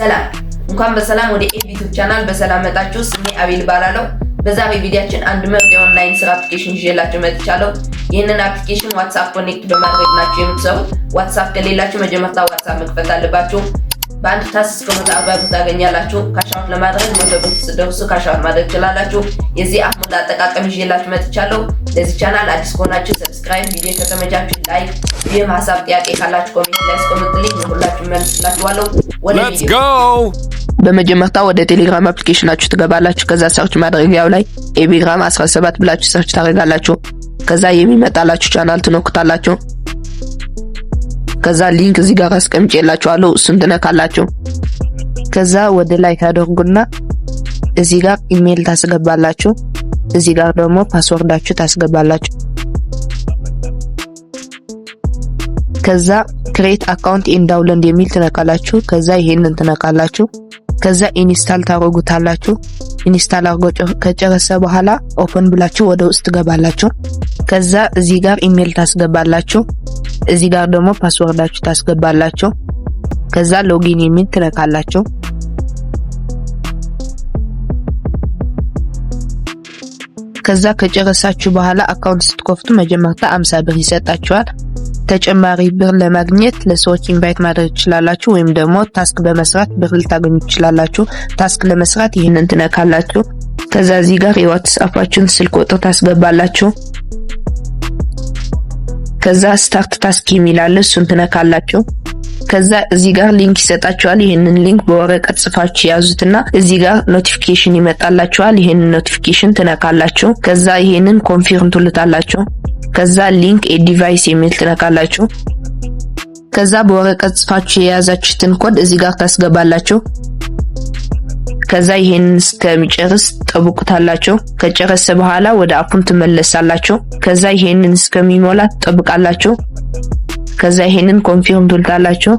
ሰላም እንኳን በሰላም ወደ ኤቢዩቲዩብ ቻናል በሰላም መጣችሁ። ስሜ አቤል ባላለው። በዛሬ ቪዲዮአችን አንድ ምርጥ የኦንላይን ስራ አፕሊኬሽን ይዤላችሁ መጥቻለሁ። ይህንን አፕሊኬሽን ዋትስአፕ ኮኔክት በማድረግ ናችሁ የምትሰሩት። ዋትስአፕ ከሌላችሁ መጀመሪያ ዋትስአፕ መክፈት አለባችሁ። በአንድ ታስክ ከመጣባችሁ ታገኛላችሁ። ካሻውት ለማድረግ መተብት ስደርሱ ካሻውት ማድረግ ትችላላችሁ። የዚህ አፕ ሙሉ አጠቃቀም ይዤላችሁ መጥቻለሁ። ለዚህ ቻናል አዲስ ከሆናችሁ ሰብስክራይብ፣ ቪዲዮ ከተመቻችሁ ላይክ፣ ይህ ሐሳብ ጥያቄ ካላችሁ ኮሜንት ላይ አስቀምጡልኝ፣ ሁላችሁም መልስላችኋለሁ። Let's go! በመጀመሪያ ወደ ቴሌግራም አፕሊኬሽናችሁ ትገባላችሁ። ከዛ ሰርች ማድረጊያው ላይ ኤቢግራም 17 ብላችሁ ሰርች ታደርጋላችሁ። ከዛ የሚመጣላችሁ ቻናል ትነኩታላችሁ። ከዛ ሊንክ እዚህ ጋር አስቀምጬላችኋለሁ፣ እሱን ትነካላችሁ። ከዛ ወደ ላይ ታደርጉና እዚህ ጋር ኢሜል ታስገባላችሁ። እዚህ ጋር ደግሞ ፓስወርዳችሁ ታስገባላችሁ። ከዛ ክሬት አካውንት ኢን ዳውንሎድ የሚል ትነካላችሁ። ከዛ ይሄንን ትነካላችሁ። ከዛ ኢንስታል ታደርጉታላችሁ። ኢንስታል አድርጎ ከጨረሰ በኋላ ኦፕን ብላችሁ ወደ ውስጥ ትገባላችሁ። ከዛ እዚህ ጋር ኢሜል ታስገባላችሁ። እዚህ ጋር ደግሞ ፓስወርዳችሁ ታስገባላችሁ። ከዛ ሎጊን የሚል ትነካላችሁ። ከዛ ከጨረሳችሁ በኋላ አካውንት ስትከፍቱ መጀመሪያ 50 ብር ይሰጣችኋል። ተጨማሪ ብር ለማግኘት ለሰዎች ኢንቫይት ማድረግ ትችላላችሁ፣ ወይም ደግሞ ታስክ በመስራት ብር ልታገኙ ትችላላችሁ። ታስክ ለመስራት ይሄንን ትነካላችሁ። ከዛ እዚህ ጋር የዋትስአፓችሁን ስልክ ቁጥር ታስገባላችሁ። ከዛ ስታርት ታስክ የሚላል እሱን ትነካላችሁ። ከዛ እዚህ ጋር ሊንክ ይሰጣችኋል። ይሄንን ሊንክ በወረቀት ጽፋችሁ ያዙትና እዚህ ጋር ኖቲፊኬሽን ይመጣላችኋል። ይሄንን ኖቲፊኬሽን ትነካላችሁ። ከዛ ይሄንን ኮንፊርም ትሉታላችሁ። ከዛ ሊንክ ኤ ዲቫይስ የሚል ትነካላችሁ። ከዛ በወረቀት ጽፋችሁ የያዛችሁትን ኮድ እዚህ ጋር ታስገባላችሁ። ከዛ ይሄንን እስከሚጨርስ ጠብቁታላችሁ። ከጨረሰ በኋላ ወደ አፑን ትመለሳላችሁ። ከዛ ይሄንን እስከሚሞላ ጠብቃላችሁ። ከዛ ይሄንን ኮንፊርም ትሉታላችሁ።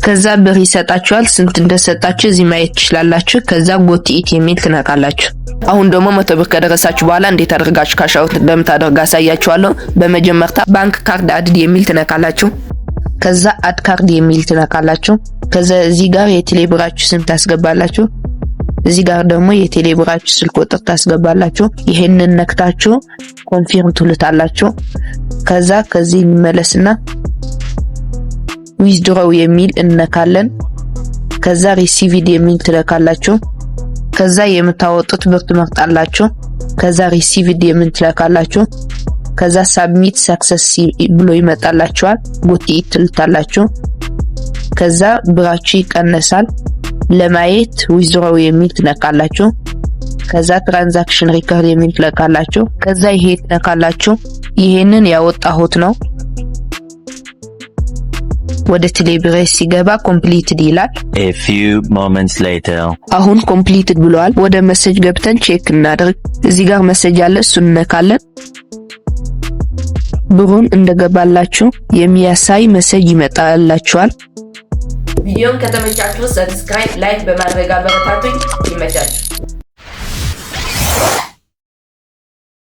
ከዛ ብር ይሰጣችኋል። ስንት እንደሰጣችሁ እዚህ ማየት ትችላላችሁ። ከዛ ጎት ኢት የሚል ትነካላችሁ። አሁን ደግሞ 100 ብር ከደረሳችሁ በኋላ እንዴት አድርጋችሁ ካሻውት እንደምታደርጉ አሳያችኋለሁ። በመጀመሪያ ባንክ ካርድ አድ የሚል ትነካላችሁ። ከዛ አድ ካርድ የሚል ትነካላችሁ። ከዛ እዚህ ጋር የቴሌብራችሁ ስም ታስገባላችሁ። እዚህ ጋር ደግሞ የቴሌብራችሁ ስልክ ቁጥር ታስገባላችሁ። ይሄንን ነክታችሁ ኮንፊርም ትሉታላችሁ። ከዛ ከዚህ እንመለስና ዊዝድሮው የሚል እንነካለን። ከዛ ሪሲቪድ የሚል ትነካላችሁ። ከዛ የምታወጡት ብር ትመርጣላችሁ። ከዛ ሪሲቪድ የሚል ትነካላችሁ። ከዛ ሳብሚት ሰክሰስ ብሎ ይመጣላችኋል። ጎት ኢት ትሉታላችሁ። ከዛ ብራችሁ ይቀነሳል። ለማየት ዊዝድሮው የሚል ትነካላችሁ። ከዛ ትራንዛክሽን ሪከርድ የሚል ትነካላችሁ። ከዛ ይሄ ትነካላችሁ። ይሄንን ያወጣሁት ነው። ወደ ቴሌብር ሲገባ ኮምፕሊትድ ይላል። A few moments later አሁን ኮምፕሊትድ ብሏል። ወደ ሜሴጅ ገብተን ቼክ እናደርግ። እዚህ ጋር ሜሴጅ አለ፣ እሱን እንነካለን። ብሩን እንደገባላችሁ የሚያሳይ ሜሴጅ ይመጣላችኋል። ቪዲዮን ከተመቻችሁ ሰብስክራይብ፣ ላይክ በማድረግ አበረታቱኝ። ይመቻችሁ።